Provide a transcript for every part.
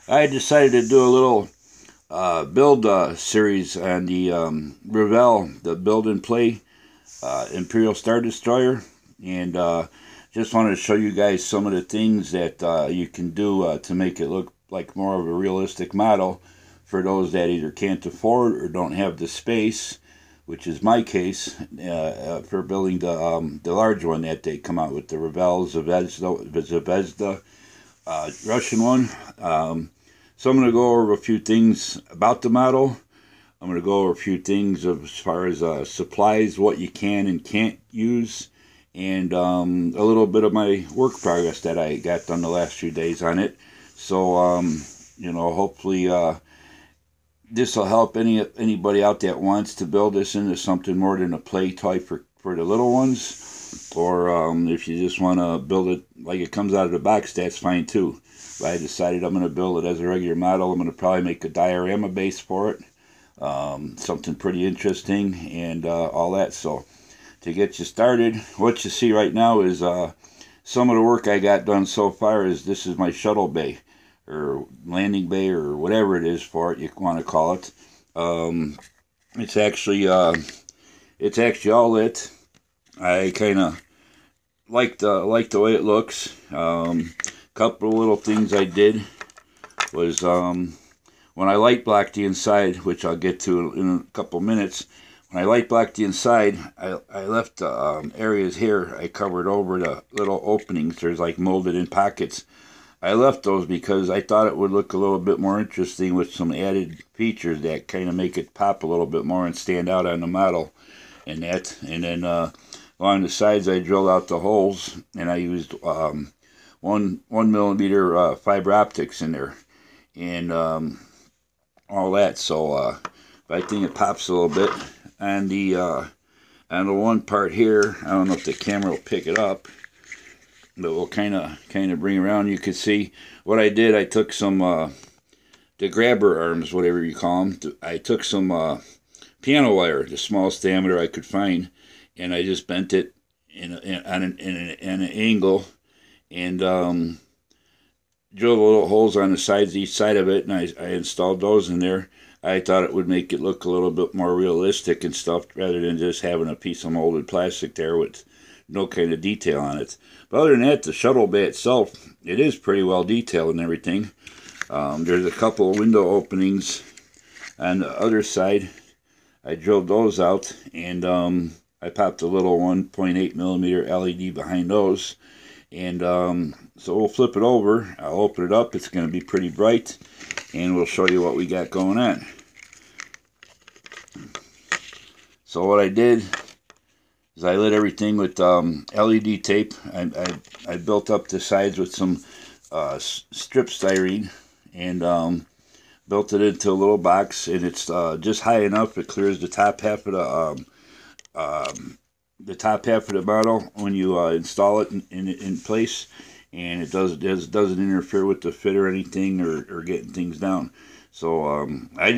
I decided to do a little build series on the Revell, the build and play Imperial Star Destroyer, and just wanted to show you guys some of the things that you can do to make it look like more of a realistic model for those that either can't afford or don't have the space, which is my case for building the large one that they come out with, the Revell Zvezda Russian one. So I'm going to go over a few things about the model. I'm going to go over a few things as far as supplies, what you can and can't use, and a little bit of my work progress that I got done the last few days on it. So, hopefully this will help anybody out that wants to build this into something more than a play toy for the little ones. Or if you just want to build it like it comes out of the box, that's fine too. But I decided I'm going to build it as a regular model. I'm going to probably make a diorama base for it. Something pretty interesting and all that. So to get you started, what you see right now is some of the work I got done so far. This is my shuttle bay or landing bay or whatever it is for it you want to call it. It's actually all lit. I kind of like the way it looks. Couple of little things I did was when I light blocked the inside, which I'll get to in a couple minutes. When I light blocked the inside, I left areas here. I covered over the little openings. There's like molded in pockets. I left those because I thought it would look a little bit more interesting with some added features that kind of make it pop a little bit more and stand out on the model and that. And then along the sides, I drilled out the holes and I used 1 millimeter fiber optics in there and all that. So I think it pops a little bit. And the one part here, I don't know if the camera will pick it up, but we'll kind of bring around. You can see what I did. I took some the grabber arms, whatever you call them. I took some piano wire, the smallest diameter I could find, and I just bent it in an angle and drilled little holes on the sides, each side of it, and I installed those in there. I thought it would make it look a little bit more realistic and stuff rather than just having a piece of molded plastic there with no kind of detail on it. But other than that, the shuttle bay itself, it is pretty well detailed and everything. There's a couple of window openings on the other side. I drilled those out and I popped a little 1.8 millimeter LED behind those. And so we'll flip it over. I'll open it up. It's going to be pretty bright. And we'll show you what we got going on. So what I did is I lit everything with LED tape. I built up the sides with some strip styrene and built it into a little box. And it's just high enough. It clears the top half of the model when you install it in place, and it doesn't interfere with the fit or anything or getting things down. So I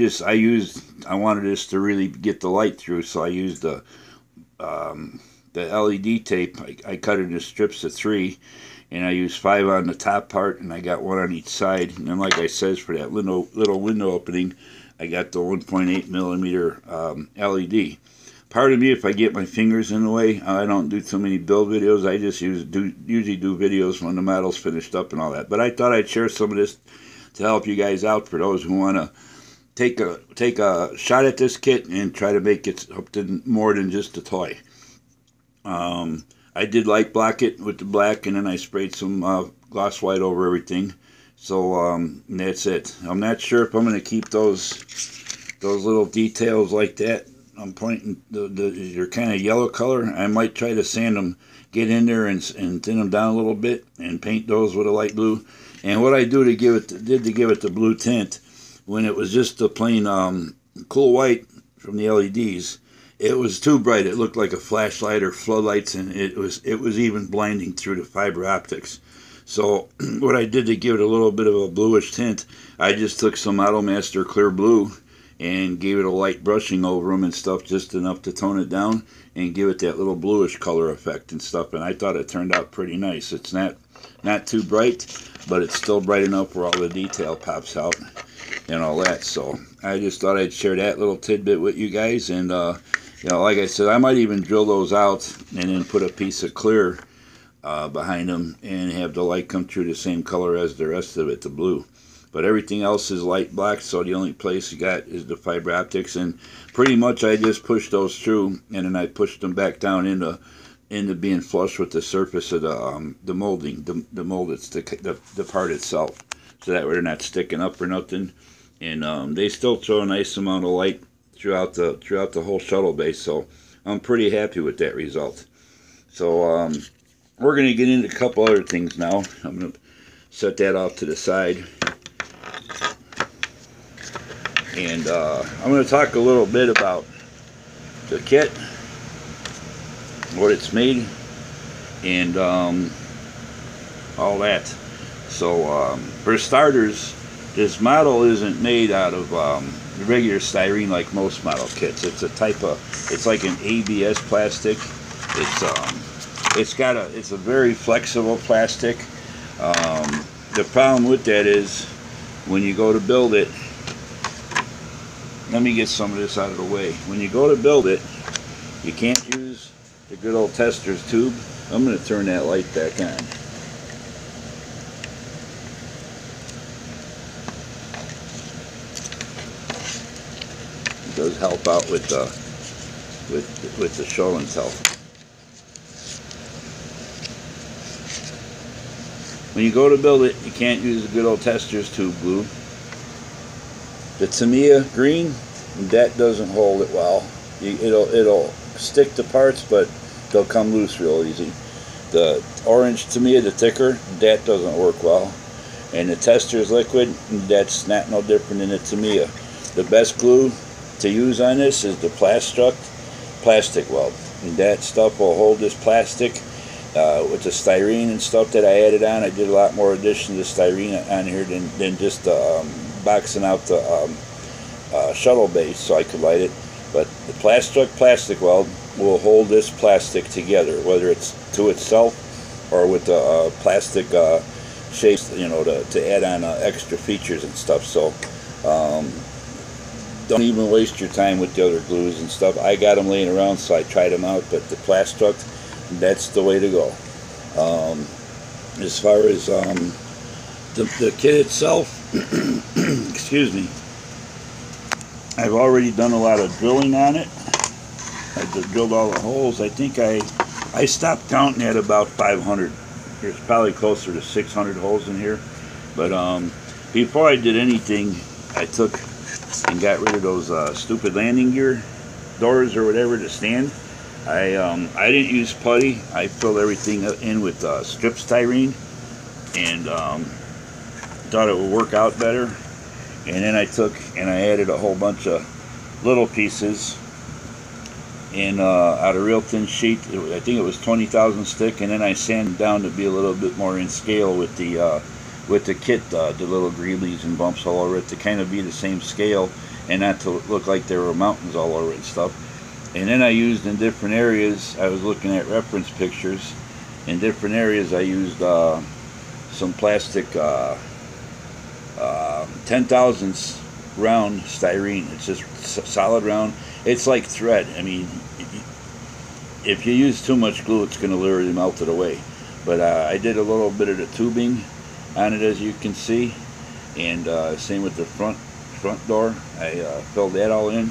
wanted this to really get the light through, so I used the LED tape. I cut it into strips of 3, and I used 5 on the top part, and I got 1 on each side. And then, like I says, for that little window opening, I got the 1.8 millimeter LED. Pardon me if I get my fingers in the way. I don't do too many build videos. I just usually do videos when the model's finished up and all that. But I thought I'd share some of this to help you guys out for those who want to take a shot at this kit and try to make it something more than just a toy. I did light block it with the black, and then I sprayed some gloss white over everything. So that's it. I'm not sure if I'm going to keep those little details like that. I'm pointing they're kind of yellow color. I might try to sand them, get in there and thin them down a little bit, and paint those with a light blue. And what I did to give it the blue tint, when it was just the plain cool white from the LEDs, it was too bright. It looked like a flashlight or floodlights, and it was even blinding through the fiber optics. So what I did to give it a little bit of a bluish tint, I just took some Auto Master clear blue and gave it a light brushing over them and stuff, just enough to tone it down and give it that little bluish color effect and stuff. And I thought it turned out pretty nice. It's not too bright, but it's still bright enough where all the detail pops out and all that. So I just thought I'd share that little tidbit with you guys. And you know, like I said, I might even drill those out and then put a piece of clear behind them and have the light come through the same color as the rest of it, the blue. But everything else is light black, so the only place you got is the fiber optics. And pretty much I just pushed those through, and then I pushed them back down into being flush with the surface of the molding, the mold, it's the part itself, so that way they're not sticking up or nothing. And they still throw a nice amount of light throughout the whole shuttle base, so I'm pretty happy with that result. So we're going to get into a couple other things now. I'm going to set that off to the side. And I'm going to talk a little bit about the kit, what it's made, and all that. So for starters, this model isn't made out of regular styrene like most model kits. It's a type of, it's like an ABS plastic. It's a very flexible plastic. The problem with that is when you go to build it, let me get some of this out of the way. When you go to build it, you can't use the good old tester's tube. I'm going to turn that light back on. It does help out with the show and tell. When you go to build it, you can't use the good old tester's tube glue. The Tamiya green, that doesn't hold it well. It'll stick to parts, but they'll come loose real easy. The orange Tamiya, the thicker, that doesn't work well. And the tester's liquid, that's not no different than the Tamiya. The best glue to use on this is the plastic weld. And that stuff will hold this plastic. With the styrene and stuff that I added on, I did a lot more addition to styrene on here than just boxing out the shuttle base so I could light it. But the plastic weld will hold this plastic together, whether it's to itself or with the plastic shapes, you know, to add on extra features and stuff. So don't even waste your time with the other glues and stuff. I got them laying around, so I tried them out, but the plastic, that's the way to go. As far as the kit itself, excuse me, I've already done a lot of drilling on it. I've drilled all the holes. I think I stopped counting at about 500. There's probably closer to 600 holes in here. But before I did anything, I took and got rid of those stupid landing gear doors or whatever to stand. I didn't use putty. I filled everything in with strip styrene, and thought it would work out better. And then I took and I added a whole bunch of little pieces in out of real thin sheet. I think it was 20,000 stick, and then I sanded down to be a little bit more in scale with the kit, the little greablies and bumps all over it, to kind of be the same scale and not to look like there were mountains all over it and stuff. And then I used in different areas, I was looking at reference pictures, in different areas I used some plastic 10,000ths round styrene. It's just solid round. It's like thread. I mean, if you use too much glue, it's going to literally melt it away. But I did a little bit of the tubing on it, as you can see, and same with the front door. I filled that all in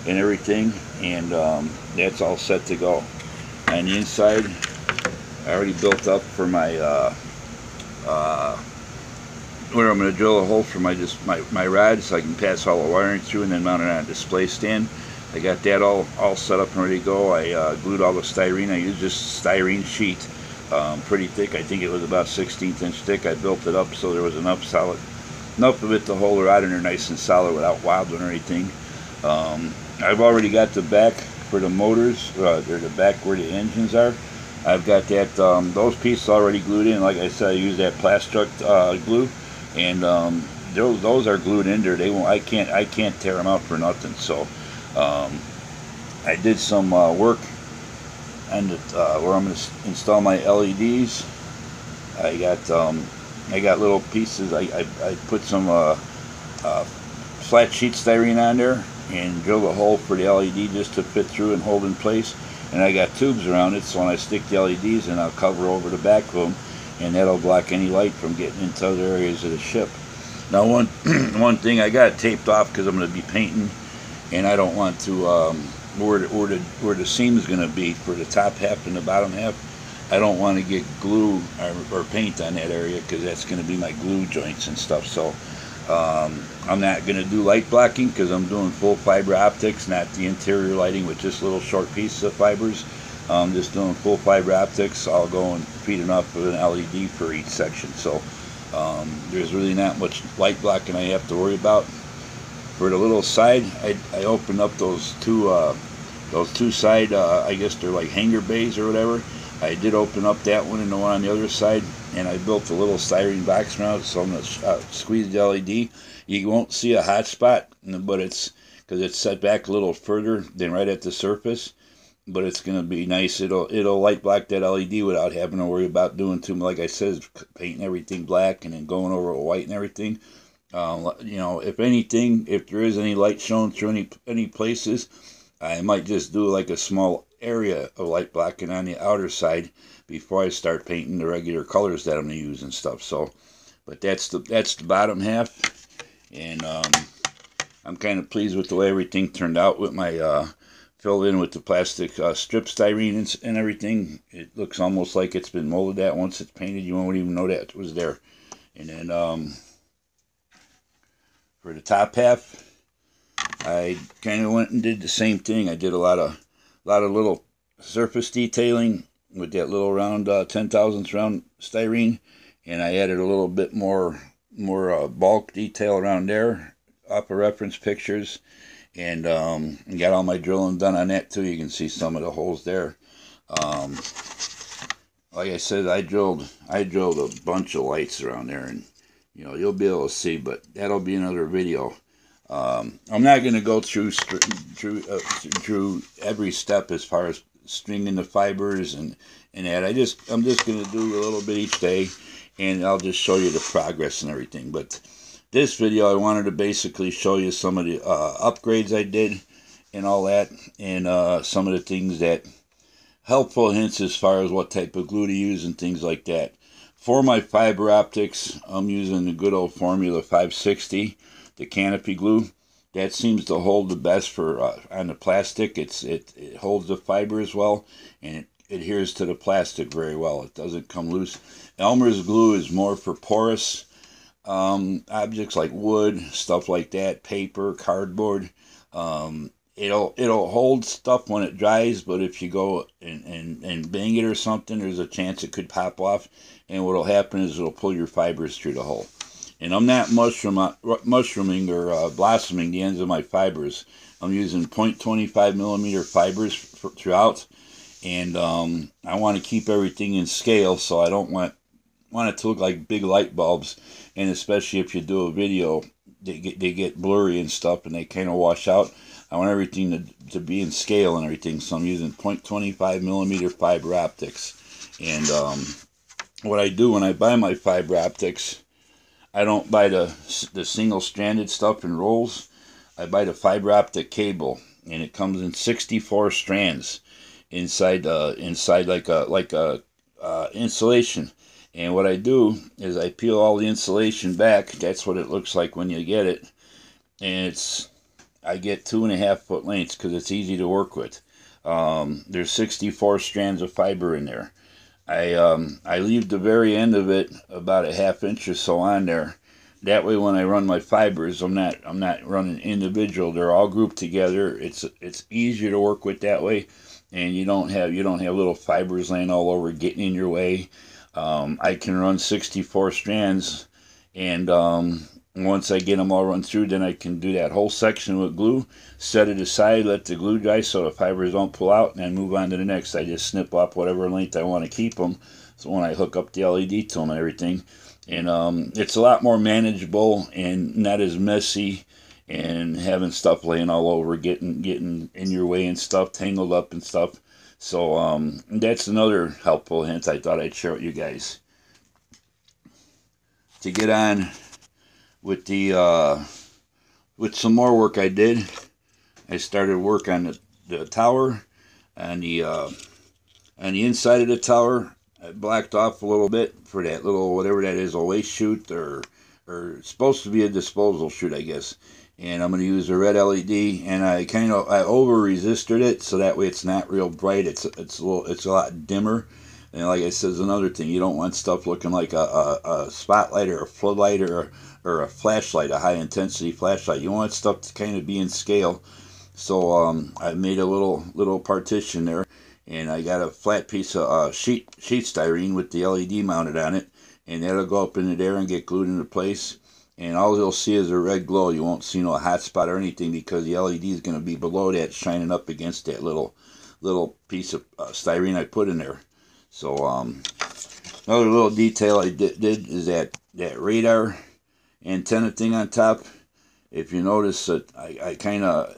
and everything, and that's all set to go. On the inside, I already built up for my where I'm going to drill a hole for my rod, so I can pass all the wiring through and then mount it on a display stand. I got that all set up and ready to go. I glued all the styrene. I used this styrene sheet, pretty thick. I think it was about 1/16 inch thick. I built it up so there was enough of it to hold the rod in there nice and solid without wobbling or anything. I've already got the back for the motors, or the back where the engines are. I've got that those pieces already glued in. Like I said, I used that plastic glue, and those are glued in there. They won't. I can't tear them out for nothing. So I did some work on the, where I'm going to install my LEDs. I got little pieces. I put some flat sheet styrene on there and drilled a hole for the LED just to fit through and hold in place. And I got tubes around it, so when I stick the LEDs in, I'll cover over the back of them, and that'll block any light from getting into other areas of the ship. Now, one thing, I got it taped off because I'm going to be painting, and I don't want to where the seam is going to be for the top half and the bottom half. I don't want to get glue or paint on that area because that's going to be my glue joints and stuff. So I'm not going to do light blocking because I'm doing full fiber optics, not the interior lighting with just little short pieces of fibers. I'm just doing full fiber optics. I'll go and feed enough of an LED for each section. So there's really not much light blocking I have to worry about. For the little side, I opened up those two side, I guess they're like hanger bays or whatever. I did open up that one and the one on the other side, and I built a little styrene box around it, so I'm going to squeeze the LED. You won't see a hot spot, but it's because it's set back a little further than right at the surface, but it's going to be nice. It'll light block that LED without having to worry about doing too much. Like I said, painting everything black and then going over it white and everything. You know, if anything, if there is any light showing through any places, I might just do like a small area of light blocking on the outer side before I start painting the regular colors that I'm going to use and stuff. So, but that's the bottom half, and I'm kind of pleased with the way everything turned out with my filled in with the plastic strip styrene and everything. It looks almost like it's been molded at. Once it's painted, you won't even know that it was there. And then for the top half, I kind of went and did the same thing. I did a lot of little surface detailing with that little round 10,000th round styrene, and I added a little bit more bulk detail around there off of reference pictures, and got all my drilling done on that too. You can see some of the holes there. Like I said, I drilled a bunch of lights around there, and you know, you'll be able to see, but that'll be another video. I'm not going to go through every step as far as stringing the fibers and that. I'm just going to do a little bit each day, and I'll just show you the progress and everything. But this video, I wanted to basically show you some of the upgrades I did and all that, and some of the things that helpful hints as far as what type of glue to use and things like that. For my fiber optics, I'm using the good old Formula 560, the canopy glue. That seems to hold the best for on the plastic. It holds the fiber as well, and it adheres to the plastic very well. It doesn't come loose. Elmer's glue is more for porous objects like wood, stuff like that, paper, cardboard. It'll hold stuff when it dries, but if you go and bang it or something, there's a chance it could pop off, and what'll happen is it'll pull your fibers through the hole. And I'm not mushrooming or blossoming the ends of my fibers. I'm using 0.25 millimeter fibers throughout, and I want to keep everything in scale, so I don't want it to look like big light bulbs, and especially if you do a video, they get blurry and stuff, and they kind of wash out. I want everything to be in scale and everything, so I'm using 0.25 millimeter fiber optics. And what I do when I buy my fiber optics, I don't buy the single-stranded stuff in rolls. I buy the fiber optic cable, and it comes in 64 strands inside like a insulation. And what I do is I peel all the insulation back. That's what it looks like when you get it, and I get 2.5 foot lengths because it's easy to work with. There's 64 strands of fiber in there. I leave the very end of it about a 1/2 inch or so on there. That way, when I run my fibers, I'm not running individual. They're all grouped together. It's easier to work with that way, and you don't have little fibers laying all over getting in your way. I can run 64 strands, and once I get them all run through, then I can do that whole section with glue, set it aside, let the glue dry so the fibers don't pull out, and then move on to the next. I just snip off whatever length I want to keep them so when I hook up the LED to them and everything. And it's a lot more manageable and not as messy, and having stuff laying all over, getting in your way and stuff, tangled up and stuff. So that's another helpful hint I thought I'd share with you guys. To get on with the with some more work I did, I started work on the tower, on the inside of the tower. I blacked off a little bit for that little, whatever that is, a waste chute, or supposed to be a disposal chute, I guess. And I'm going to use a red LED, and I over resisted it, so that way it's not real bright. It's a lot dimmer. And like I said, there's another thing, you don't want stuff looking like a spotlight or a floodlight or a flashlight, a high intensity flashlight. You want stuff to kind of be in scale. So I made a little partition there, and I got a flat piece of sheet styrene with the LED mounted on it, and that'll go up into there and get glued into place. And all you'll see is a red glow. You won't see no hot spot or anything, because the LED is going to be below that, shining up against that little piece of styrene I put in there. So another little detail I did is that radar antenna thing on top. If you notice that I kind of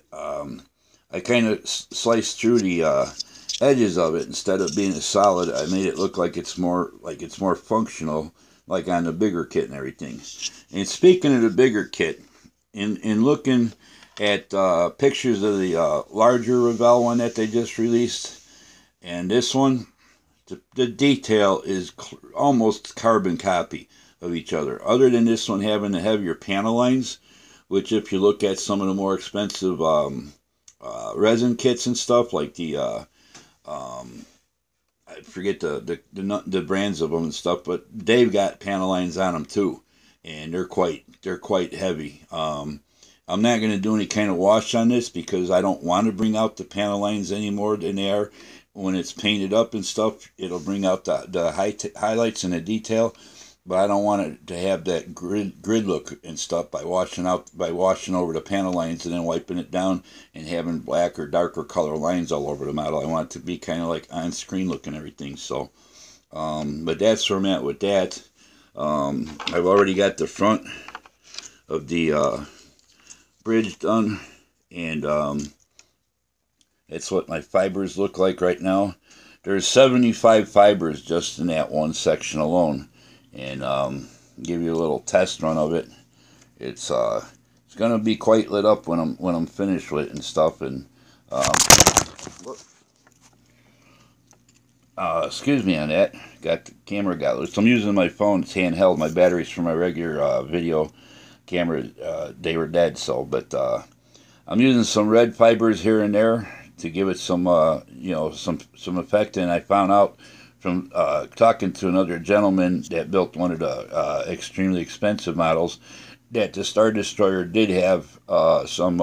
sliced through the edges of it. Instead of being a solid, I made it look like it's more functional, like on the bigger kit and everything. And speaking of the bigger kit, in looking at pictures of the larger Revell one that they just released, and this one, the detail is almost carbon copy of each other. Other than this one having the heavier panel lines, which if you look at some of the more expensive resin kits and stuff, like the I forget the brands of them and stuff, but they've got panel lines on them too, and they're quite heavy. I'm not going to do any kind of wash on this, because I don't want to bring out the panel lines any more than they are. When it's painted up and stuff, it'll bring out the highlights and the detail, but I don't want it to have that grid look and stuff by washing over the panel lines and then wiping it down and having black or darker color lines all over the model. I want it to be kind of like on screen look and everything. So but that's where I'm at with that. I've already got the front of the bridge done, and that's what my fibers look like right now. There's 75 fibers just in that one section alone. And give you a little test run of it. It's gonna be quite lit up when I'm finished with it and stuff. And excuse me on that. Got the camera got loose. I'm using my phone. It's handheld. My batteries for my regular video camera, they were dead. So, but I'm using some red fibers here and there to give it some some effect. And I found out from talking to another gentleman that built one of the extremely expensive models, that the Star Destroyer did have some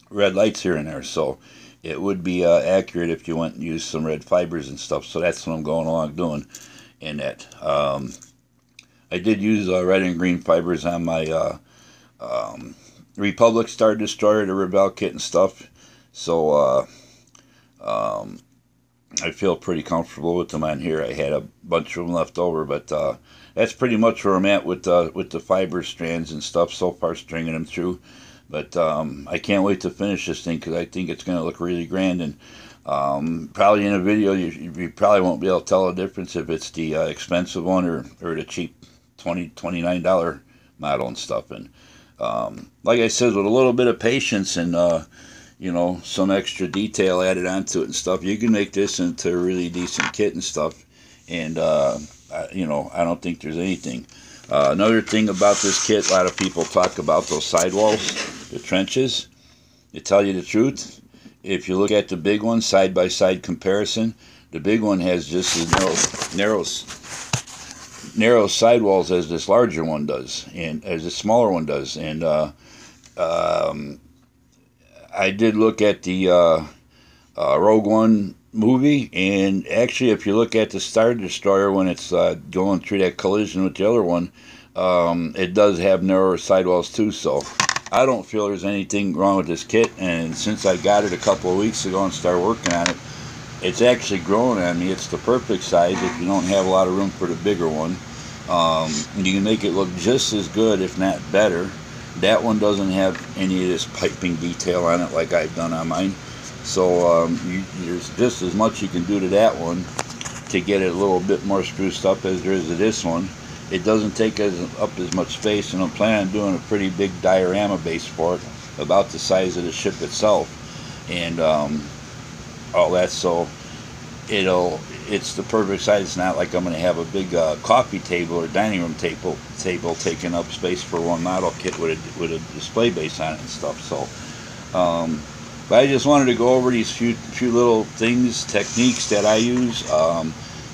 red lights here and there, so it would be accurate if you went and used some red fibers and stuff. So that's what I'm going along doing in that. I did use red and green fibers on my Republic Star Destroyer, the Revell kit and stuff, so I feel pretty comfortable with them on here. I had a bunch of them left over, but that's pretty much where I'm at with the fiber strands and stuff so far, stringing them through. But I can't wait to finish this thing, because I think it's going to look really grand. And probably in a video, you probably won't be able to tell the difference if it's the expensive one or the cheap $29 model and stuff. And like I said, with a little bit of patience and some extra detail added onto it and stuff, you can make this into a really decent kit and stuff. And I don't think there's anything. Another thing about this kit, a lot of people talk about those sidewalls, the trenches. To tell you the truth, if you look at the big one, side-by-side comparison, the big one has just as narrow sidewalls as this larger one does, and as the smaller one does. And I did look at the Rogue One movie, and actually, if you look at the Star Destroyer when it's going through that collision with the other one, it does have narrower sidewalls too. So I don't feel there's anything wrong with this kit. And since I got it a couple of weeks ago and started working on it, it's actually growing on me. It's the perfect size if you don't have a lot of room for the bigger one. You can make it look just as good, if not better. That one doesn't have any of this piping detail on it like I've done on mine. So there's just as much you can do to that one to get it a little bit more spruced up as there is to this one. It doesn't take up as much space, and I'm planning on doing a pretty big diorama base for it, about the size of the ship itself, and all that. So it's the perfect size. It's not like I'm going to have a big coffee table or dining room table taking up space for one model kit with a display base on it and stuff. So but I just wanted to go over these few little things, techniques that I use,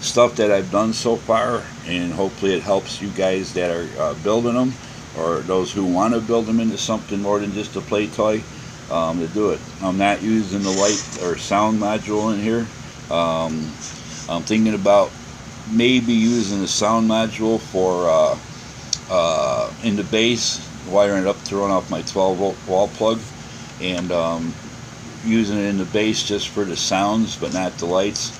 stuff that I've done so far, and hopefully it helps you guys that are building them, or those who want to build them into something more than just a play toy, to do it. I'm not using the light or sound module in here. I'm thinking about maybe using the sound module for in the base, wiring it up to run off my 12-volt wall plug, and using it in the base just for the sounds but not the lights,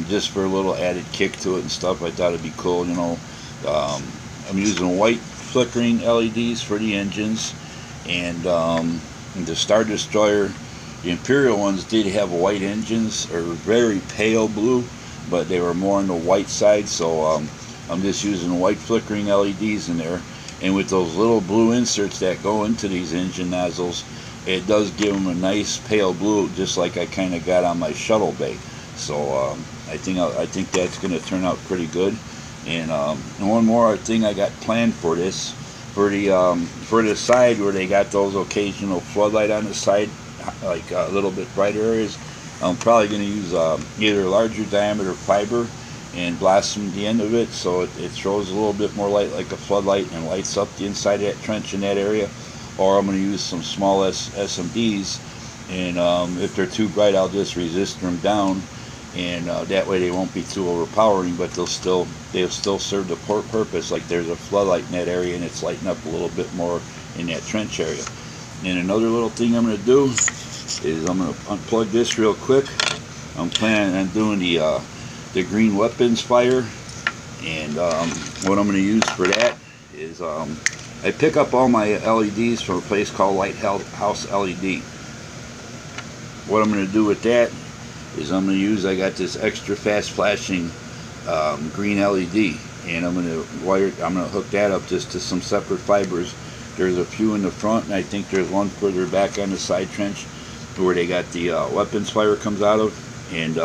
just for a little added kick to it and stuff. I thought it'd be cool, you know. I'm using white flickering LEDs for the engines, and the Star Destroyer, the Imperial ones did have white engines, or very pale blue, but they were more on the white side, so I'm just using white flickering LEDs in there. And with those little blue inserts that go into these engine nozzles, it does give them a nice pale blue, just like I kind of got on my shuttle bay. So I think that's going to turn out pretty good. And one more thing I got planned for this, for the side where they got those occasional floodlight on the side, like a little bit brighter areas, I'm probably going to use either a larger diameter fiber and blossom the end of it so it throws a little bit more light like a floodlight and lights up the inside of that trench in that area. Or I'm going to use some small SMDs, and if they're too bright, I'll just resist them down, and that way they won't be too overpowering, but they'll still serve the purpose, like there's a floodlight in that area and it's lighting up a little bit more in that trench area. And another little thing I'm going to do is I'm going to unplug this real quick. I'm planning on doing the green weapons fire, and what I'm going to use for that is I pick up all my LEDs from a place called Lighthouse LED. What I'm going to do with that is I'm going to I got this extra fast flashing green LED, and I'm going to hook that up just to some separate fibers. There's a few in the front, and I think there's one further back on the side trench where they got the weapons fire comes out of, and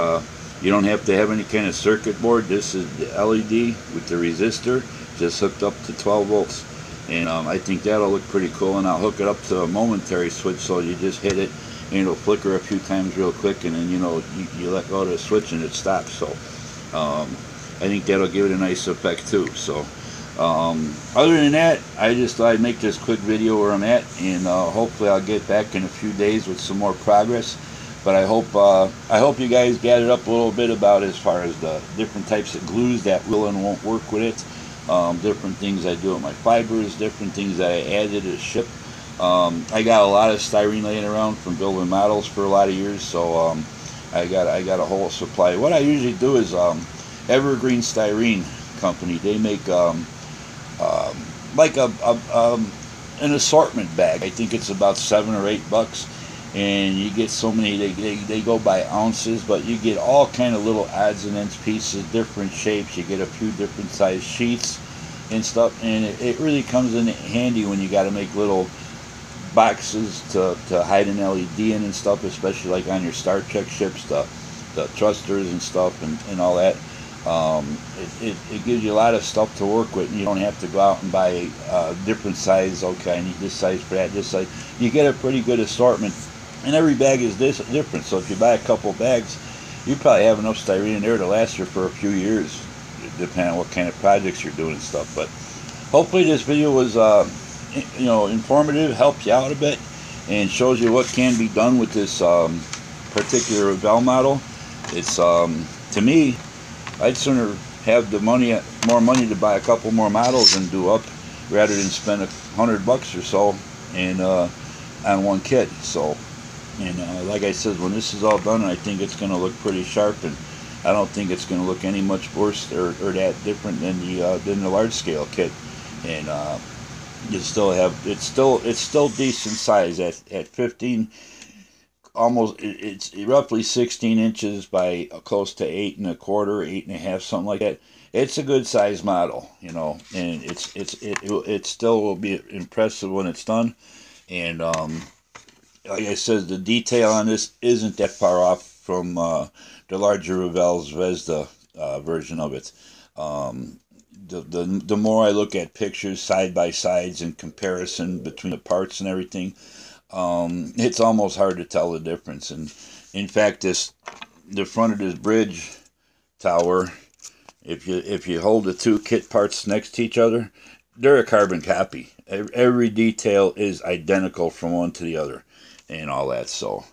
you don't have to have any kind of circuit board. This is the LED with the resistor just hooked up to 12 volts. And I think that'll look pretty cool, and I'll hook it up to a momentary switch, so you just hit it and it'll flicker a few times real quick, and then you let go of the switch and it stops. So I think that'll give it a nice effect too. So other than that, I just thought I'd make this quick video where I'm at, and hopefully I'll get back in a few days with some more progress. But I hope you guys gathered up a little bit about as far as the different types of glues that will and won't work with it. Different things I do with my fibers, different things that I added to the ship. I got a lot of styrene laying around from building models for a lot of years, so I got a whole supply. What I usually do is Evergreen Styrene Company. They make like an assortment bag. I think it's about $7 or $8, and you get so many. They go by ounces, but you get all kind of little odds and ends pieces, different shapes. You get a few different size sheets and stuff, and it really comes in handy when you got to make little boxes to hide an LED in and stuff, especially like on your Star Trek ships, the thrusters and stuff and all that. It gives you a lot of stuff to work with, and you don't have to go out and buy different size. Okay, I need this size for that, this size. You get a pretty good assortment, and every bag is different. So if you buy a couple bags, you probably have enough styrene in there to last you for a few years, depending on what kind of projects you're doing and stuff. But hopefully this video was informative, helps you out a bit, and shows you what can be done with this particular Revell model. It's to me, I'd sooner have more money to buy a couple more models and do up, rather than spend $100 or so and on one kit. So And like I said, when this is all done, I think it's going to look pretty sharp, and I don't think it's going to look any much worse or that different than the large scale kit. And you still have it's still decent size at 15, almost it's roughly 16 inches by close to 8 1/4, 8 1/2, something like that. It's a good size model, you know, and it still will be impressive when it's done. And like I said, the detail on this isn't that far off from the larger Revell's Vesda version of it. The more I look at pictures side by sides and comparison between the parts and everything, it's almost hard to tell the difference. And in fact, the front of this bridge tower, if you hold the two kit parts next to each other, they're a carbon copy. Every detail is identical from one to the other, and all that. So,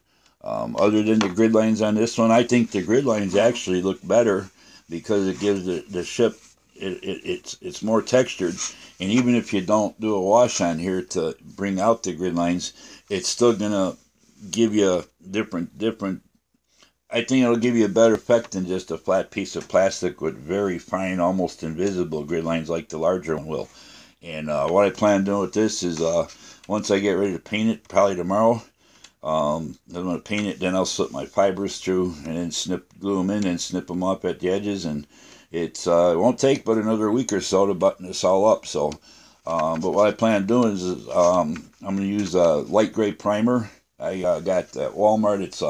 other than the grid lines on this one, I think the grid lines actually look better because it gives the ship it's more textured. And even if you don't do a wash on here to bring out the grid lines, it's still gonna give you different. I think it'll give you a better effect than just a flat piece of plastic with very fine, almost invisible grid lines like the larger one will. And what I plan on doing with this is once I get ready to paint it, probably tomorrow, I'm going to paint it, then I'll slip my fibers through and then glue them in and snip them up at the edges. And it won't take but another week or so to button this all up. So, but what I plan on doing is I'm going to use a light gray primer. I got at Walmart. It's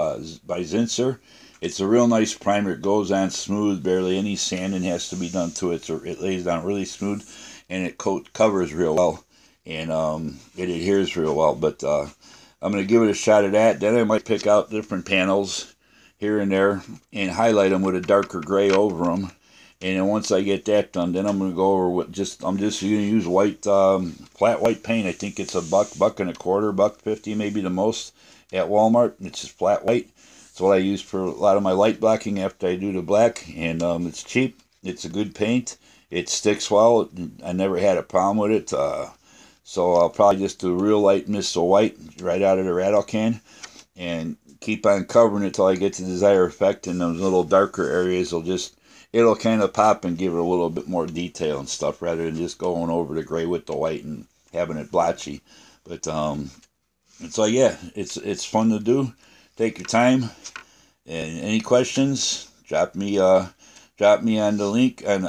by Zinsser. It's a real nice primer. It goes on smooth. Barely any sanding has to be done to it. So it lays down really smooth, and it covers real well, and it adheres real well. But I'm going to give it a shot at that. Then I might pick out different panels here and there and highlight them with a darker gray over them. And then once I get that done, then I'm going to go over with I'm just going to use white, flat white paint. I think it's $1, $1.25, $1.50 maybe the most at Walmart. It's just flat white. It's what I use for a lot of my light blocking after I do the black. And it's cheap. It's a good paint. It sticks well. I never had a problem with it. So I'll probably just do real light mist of white right out of the rattle can and keep on covering it till I get the desired effect. And those little darker areas it'll kind of pop and give it a little bit more detail and stuff rather than just going over the gray with the white and having it blotchy. But so yeah, it's fun to do. Take your time. And any questions, drop me on the link on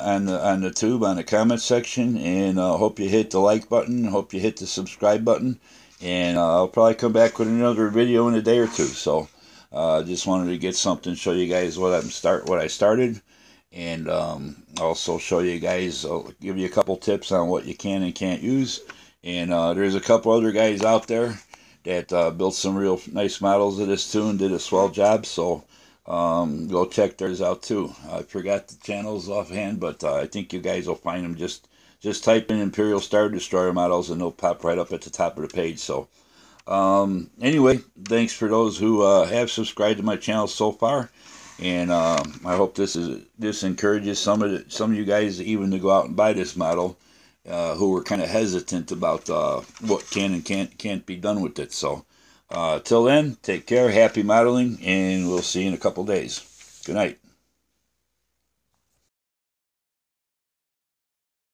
the tube on the comment section, and hope you hit the like button, hope you hit the subscribe button, and I'll probably come back with another video in a day or two. So just wanted to get something, show you guys what I started, and also show you guys, give you a couple tips on what you can and can't use. And there's a couple other guys out there that built some real nice models of this too and did a swell job. So go check theirs out too. I forgot the channels offhand, but I think you guys will find them. Just type in Imperial Star Destroyer models and they'll pop right up at the top of the page. So anyway, thanks for those who have subscribed to my channel so far, and I hope this encourages some of you guys even to go out and buy this model, who were kind of hesitant about what can and can't be done with it. So till then, take care, happy modeling, and we'll see you in a couple days. Good night.